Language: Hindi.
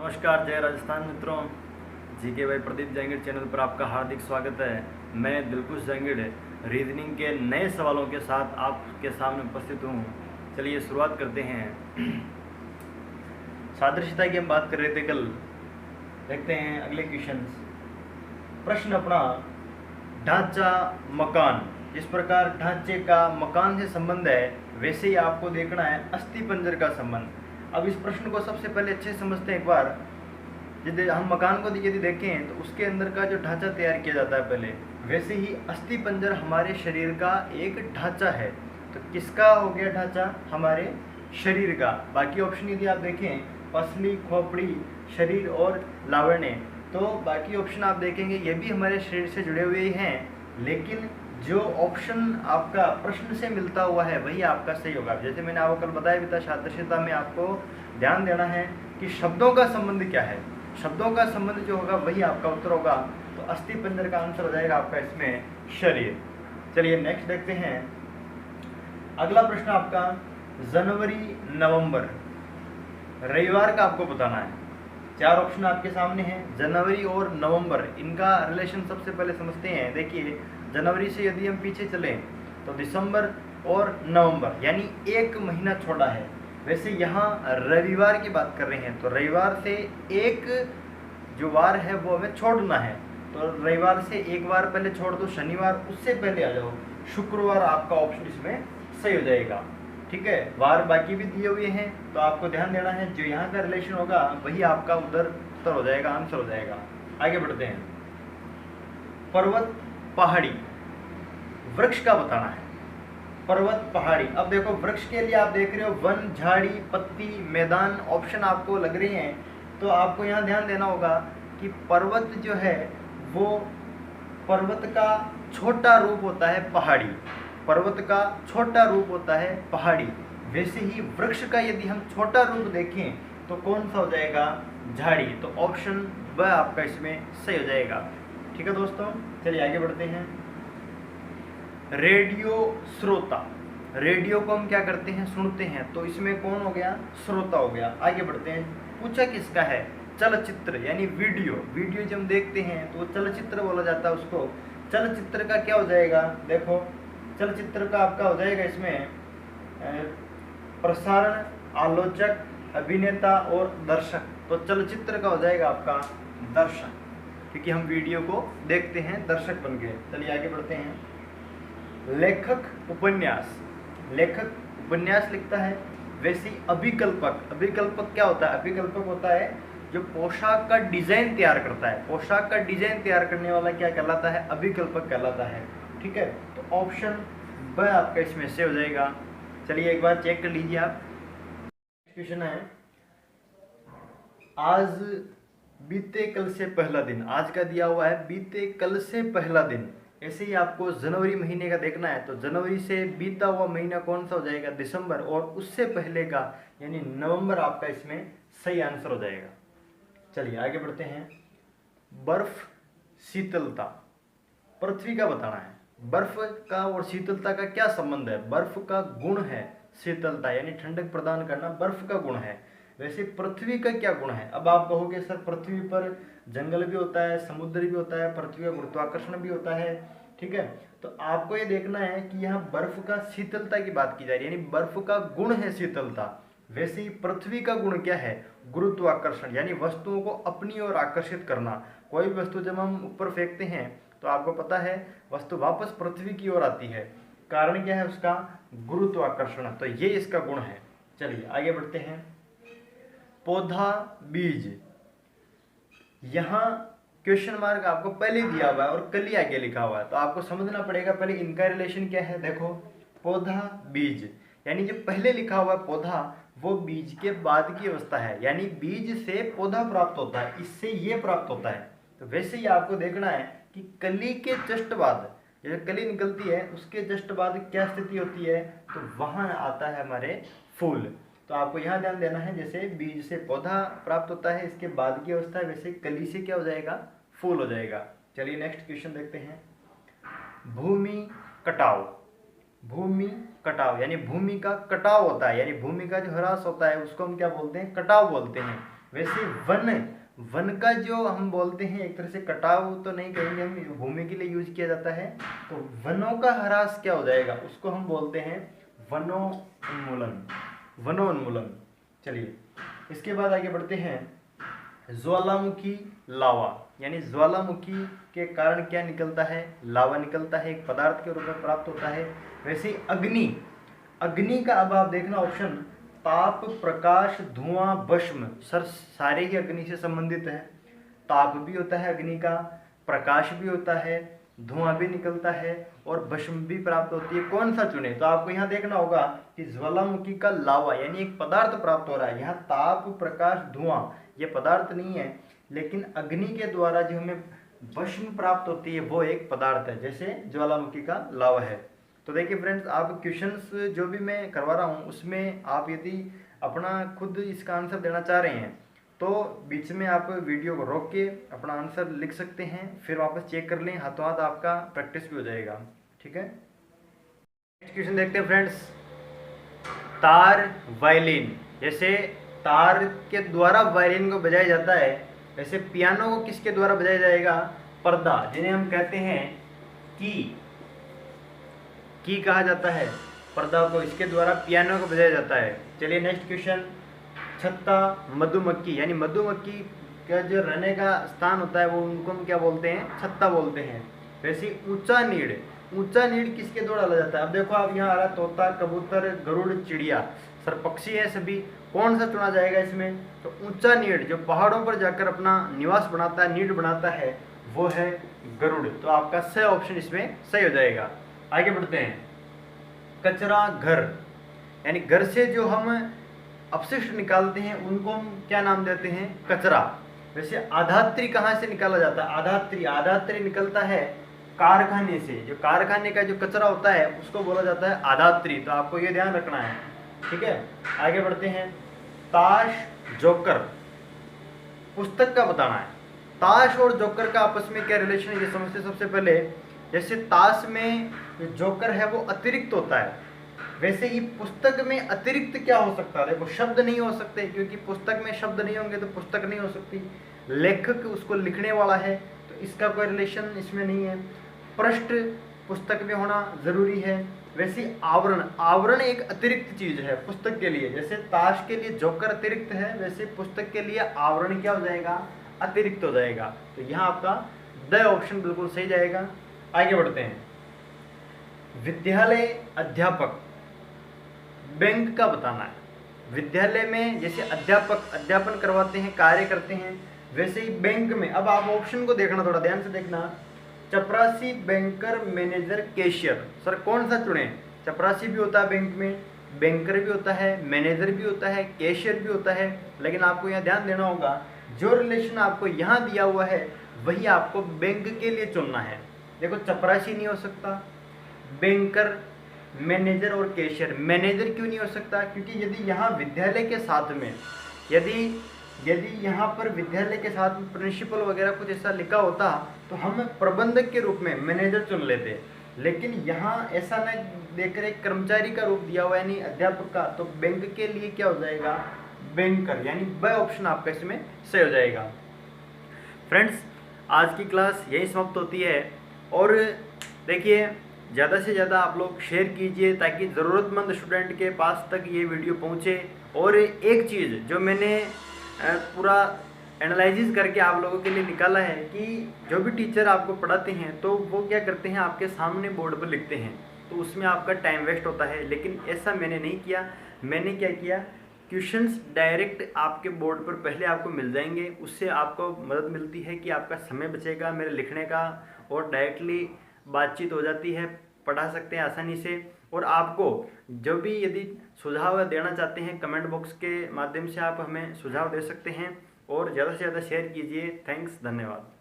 नमस्कार, जय राजस्थान मित्रों। जीके भाई प्रदीप जैंगिड़ चैनल पर आपका हार्दिक स्वागत है। मैं दिलकुश जैंगिड़ रीजनिंग के नए सवालों के साथ आपके सामने उपस्थित हूँ। चलिए शुरुआत करते हैं। सादृश्यता की हम बात कर रहे थे कल। देखते हैं अगले क्वेश्चन। प्रश्न अपना, ढांचा मकान। जिस प्रकार ढांचे का मकान से संबंध है वैसे ही आपको देखना है अस्थि पंजर का संबंध। अब इस प्रश्न को सबसे पहले अच्छे समझते हैं। एक बार यदि हम मकान को यदि देखें तो उसके अंदर का जो ढांचा तैयार किया जाता है पहले, वैसे ही अस्थि पंजर हमारे शरीर का एक ढांचा है। तो किसका हो गया ढांचा? हमारे शरीर का। बाकी ऑप्शन यदि आप देखें, पसली, खोपड़ी, शरीर और लावण्य, तो बाकी ऑप्शन आप देखेंगे ये भी हमारे शरीर से जुड़े हुए हैं, लेकिन जो ऑप्शन आपका प्रश्न से मिलता हुआ है वही आपका सही होगा। जैसे मैंने आपको कल बताया भी था, सादृश्यता में आपको ध्यान देना है कि शब्दों का संबंध क्या है। शब्दों का संबंध जो होगा वही आपका उत्तर होगा। तो अस्थि पंजर का आंसर हो जाएगा आपका इसमें शरीर। चलिए नेक्स्ट देखते हैं। अगला प्रश्न आपका, जनवरी नवंबर रविवार का आपको बताना है। चार ऑप्शन आपके सामने हैं, जनवरी और नवंबर, इनका रिलेशन सबसे पहले समझते हैं। देखिए, जनवरी से यदि हम पीछे चलें तो दिसंबर और नवंबर, यानी एक महीना छोड़ा है। वैसे यहाँ रविवार की बात कर रहे हैं, तो रविवार से एक जो वार है वो हमें छोड़ना है। तो रविवार से एक बार पहले छोड़ दो, शनिवार उससे पहले आ जाओ, शुक्रवार आपका ऑप्शन इसमें सही हो जाएगा। ठीक है, वार बाकी भी दिए हुए हैं, तो आपको ध्यान देना है जो यहाँ का रिलेशन होगा वही आपका उधर उत्तर हो जाएगा, आंसर हो जाएगा। आगे बढ़ते हैं। पर्वत, पहाड़ी, वृक्ष का बताना है। पर्वत, पहाड़ी। अब देखो, वृक्ष के लिए आप देख रहे हो वन, झाड़ी, पत्ती, मैदान, ऑप्शन आपको लग रहे हैं। तो आपको यहाँ ध्यान देना होगा कि पर्वत जो है वो पर्वत का छोटा रूप होता है पहाड़ी। पर्वत का छोटा रूप होता है पहाड़ी। वैसे ही वृक्ष का यदि हम छोटा रूप देखें तो कौन सा हो जाएगा? झाड़ी। तो ऑप्शन ब आपका इसमें सही हो जाएगा। ठीक है दोस्तों, चलिए आगे बढ़ते हैं। रेडियो श्रोता, रेडियो को हम क्या करते हैं? सुनते हैं। तो इसमें कौन हो गया? श्रोता हो गया। आगे बढ़ते हैं। पूछा किसका है? चलचित्र यानी वीडियो। वीडियो जब हम देखते हैं तो चलचित्र बोला जाता है उसको। चलचित्र का क्या हो जाएगा? देखो, चलचित्र का आपका हो जाएगा इसमें प्रसारण, आलोचक, अभिनेता और दर्शक। तो चलचित्र का हो जाएगा आपका दर्शक, क्योंकि हम वीडियो को देखते हैं दर्शक बन गए। चलिए आगे बढ़ते हैं। लेखक, उपन्यास। लेखक उपन्यास लिखता है। वैसे अभिकल्पक, अभिकल्पक क्या होता है? अभिकल्पक होता है जो पोशाक का डिजाइन तैयार करता है। पोशाक का डिजाइन तैयार करने वाला क्या कहलाता है? अभिकल्पक कहलाता है। ठीक है, तो ऑप्शन ब आपका इसमें से हो जाएगा। चलिए एक बार चेक कर लीजिए आप। क्वेश्चन है, आज बीते कल से पहला दिन। आज का दिया हुआ है बीते कल से पहला दिन। ऐसे ही आपको जनवरी महीने का देखना है, तो जनवरी से बीता हुआ महीना कौन सा हो जाएगा? दिसंबर। और उससे पहले का यानी नवंबर आपका इसमें सही आंसर हो जाएगा। चलिए आगे बढ़ते हैं। बर्फ, शीतलता, पृथ्वी का बताना है। बर्फ का और शीतलता का क्या संबंध है? बर्फ का गुण है शीतलता, यानी ठंडक प्रदान करना बर्फ का गुण है। वैसे पृथ्वी का क्या गुण है? अब आप कहोगे सर पृथ्वी पर जंगल भी होता है, समुद्र भी होता है, पृथ्वी का गुरुत्वाकर्षण भी होता है। ठीक है, तो आपको ये देखना है कि यहाँ बर्फ का शीतलता की बात की जा रही है, यानी बर्फ का गुण है शीतलता। वैसे ही पृथ्वी का गुण क्या है? गुरुत्वाकर्षण, यानी वस्तुओं को अपनी ओर आकर्षित करना। कोई भी वस्तु जब हम ऊपर फेंकते हैं तो आपको पता है वस्तु वापस पृथ्वी की ओर आती है। कारण क्या है उसका? गुरुत्वाकर्षण। तो ये इसका गुण है। चलिए आगे बढ़ते हैं। पौधा, बीज। यहां क्वेश्चन मार्क आपको पहले दिया हुआ है और कल ही आगे लिखा हुआ है, तो आपको समझना पड़ेगा पहले इनका रिलेशन क्या है। देखो, पौधा, बीज, यानी जो पहले लिखा हुआ है पौधा वो बीज के बाद की अवस्था है, यानी बीज से पौधा प्राप्त होता है, इससे ये प्राप्त होता है। तो वैसे ही आपको देखना है कि कली के जस्ट बाद, जब कली निकलती है उसके जस्ट बाद क्या स्थिति होती है, तो वहां आता है हमारे फूल। तो आपको यहाँ ध्यान देना है, जैसे बीज से पौधा प्राप्त होता है इसके बाद की अवस्था है, वैसे कली से क्या हो जाएगा? फूल हो जाएगा। चलिए नेक्स्ट क्वेश्चन देखते हैं। भूमि कटाव, भूमि कटाव यानी भूमि का कटाव होता है, यानी भूमि का जो ह्रास होता है उसको हम क्या बोलते हैं? कटाव बोलते हैं। वैसे वन का जो हम बोलते हैं एक तरह से कटाव तो नहीं कहेंगे हम, भूमि के लिए यूज किया जाता है, तो वनों का ह्रास क्या हो जाएगा, उसको हम बोलते हैं वनोन्मूलन, वनोन्मूलन। चलिए इसके बाद आगे बढ़ते हैं। ज्वालामुखी लावा, यानी ज्वालामुखी के कारण क्या निकलता है, लावा निकलता है, एक पदार्थ के रूप में प्राप्त होता है। वैसे अग्नि, अग्नि का अब आप देखना ऑप्शन, ताप, प्रकाश, धुआं, भस्म, सर सारे ही अग्नि से संबंधित है। ताप भी होता है अग्नि का, प्रकाश भी होता है, धुआं भी निकलता है और भस्म भी प्राप्त होती है। कौन सा चुने, तो आपको यहाँ देखना होगा कि ज्वालामुखी का लावा यानी एक पदार्थ प्राप्त हो रहा है। यहाँ ताप, प्रकाश, धुआं ये पदार्थ नहीं है, लेकिन अग्नि के द्वारा जो हमें भस्म प्राप्त होती है वो एक पदार्थ है, जैसे ज्वालामुखी का लावा है। तो देखिए फ्रेंड्स, आप क्वेश्चंस जो भी मैं करवा रहा हूँ उसमें आप यदि अपना खुद इसका आंसर देना चाह रहे हैं तो बीच में आप वीडियो को रोक के अपना आंसर लिख सकते हैं, फिर वापस चेक कर लें, हाथों हाथ आपका प्रैक्टिस भी हो जाएगा। ठीक है, नेक्स्ट क्वेश्चन देखते हैं फ्रेंड्स। तार वायलिन, जैसे तार के द्वारा वायलिन को बजाया जाता है, वैसे पियानो को किसके द्वारा बजाया जाएगा, पर्दा, जिन्हें हम कहते हैं की कहा जाता है पर्दा को, इसके द्वारा पियानो को बजाया जाता है। चलिए नेक्स्ट क्वेश्चन। छत्ता, मधुमक्खी, यानी मधुमक्खी का जो रहने का स्थान होता है वो उनको हम क्या बोलते हैं, छत्ता बोलते हैं। वैसे ऊंचा नीड़, ऊंचा नीड़ किसके द्वारा डाला जाता है, अब देखो आप यहाँ आ रहा है तोता, कबूतर, गरुड़, चिड़िया, सर पक्षी है सभी, कौन सा चुना जाएगा इसमें, तो ऊंचा नीड़ जो पहाड़ों पर जाकर अपना निवास बनाता है, नीड़ बनाता है, वो है गरुड़। तो आपका सही ऑप्शन इसमें सही हो जाएगा। आगे बढ़ते हैं। कचरा घर, यानी घर से जो हम अपशिष्ट निकालते हैं उनको हम क्या नाम देते हैं, कचरा। वैसे आधात्री कहाँ से निकाला जाता है, आधात्री, आधात्री निकलता है कारखाने से, जो कारखाने का जो कचरा होता है उसको बोला जाता है आधात्री। तो आपको ये ध्यान रखना है। ठीक है, आगे बढ़ते हैं। ताश, जोकर, पुस्तक का बताना है। ताश और जोकर का आपस में क्या रिलेशन है ये समझते सबसे पहले। जैसे ताश में जो जोकर है वो अतिरिक्त होता है, वैसे ही पुस्तक में अतिरिक्त क्या हो सकता है, वो शब्द नहीं हो सकते, क्योंकि पुस्तक में शब्द नहीं होंगे तो पुस्तक नहीं हो सकती। लेखक उसको लिखने वाला है, तो इसका कोई रिलेशन इसमें नहीं है। पृष्ठ पुस्तक में होना जरूरी है। वैसे आवरण, आवरण एक अतिरिक्त चीज है पुस्तक के लिए, जैसे ताश के लिए जोकर अतिरिक्त है, वैसे पुस्तक के लिए आवरण क्या हो जाएगा, अतिरिक्त हो जाएगा। तो यहाँ आपका द ऑप्शन बिल्कुल सही जाएगा। आगे बढ़ते हैं। विद्यालय, अध्यापक, बैंक का बताना है। विद्यालय में जैसे अध्यापक अध्यापन करवाते हैं, कार्य करते हैं, वैसे ही बैंक में, अब आप ऑप्शन को देखना, थोड़ा ध्यान से देखना। चपरासी, बैंकर, मैनेजर, कैशियर, सर कौन सा चुने, चपरासी भी होता है बैंक में, बैंकर भी होता है, मैनेजर भी होता है, कैशियर भी होता है, लेकिन आपको यहाँ ध्यान देना होगा जो रिलेशन आपको यहाँ दिया हुआ है वही आपको बैंक के लिए चुनना है। देखो चपरासी नहीं हो सकता, बैंकर, मैनेजर और कैशियर। मैनेजर क्यों नहीं हो सकता, क्योंकि यदि यहाँ विद्यालय के साथ में यदि यहाँ पर विद्यालय के साथ में प्रिंसिपल वगैरह कुछ ऐसा लिखा होता तो हम प्रबंधक के रूप में मैनेजर चुन लेते, लेकिन यहाँ ऐसा न देकर एक कर्मचारी का रूप दिया हुआ है, यानी अध्यापक का, तो बैंक के लिए क्या हो जाएगा, बैंकर, यानी ब ऑप्शन आपका इसमें सही हो जाएगा। फ्रेंड्स, आज की क्लास यही समाप्त होती है, और देखिए ज़्यादा से ज़्यादा आप लोग शेयर कीजिए ताकि ज़रूरतमंद स्टूडेंट के पास तक ये वीडियो पहुँचे। और एक चीज़ जो मैंने पूरा एनालिसिस करके आप लोगों के लिए निकाला है कि जो भी टीचर आपको पढ़ाते हैं तो वो क्या करते हैं, आपके सामने बोर्ड पर लिखते हैं, तो उसमें आपका टाइम वेस्ट होता है। लेकिन ऐसा मैंने नहीं किया। मैंने क्या किया, क्वेश्चंस डायरेक्ट आपके बोर्ड पर पहले आपको मिल जाएंगे, उससे आपको मदद मिलती है कि आपका समय बचेगा मेरे लिखने का, और डायरेक्टली बातचीत हो जाती है, पढ़ा सकते हैं आसानी से। और आपको जो भी यदि सुझाव देना चाहते हैं कमेंट बॉक्स के माध्यम से आप हमें सुझाव दे सकते हैं, और ज़्यादा से ज़्यादा शेयर कीजिए। थैंक्स, धन्यवाद।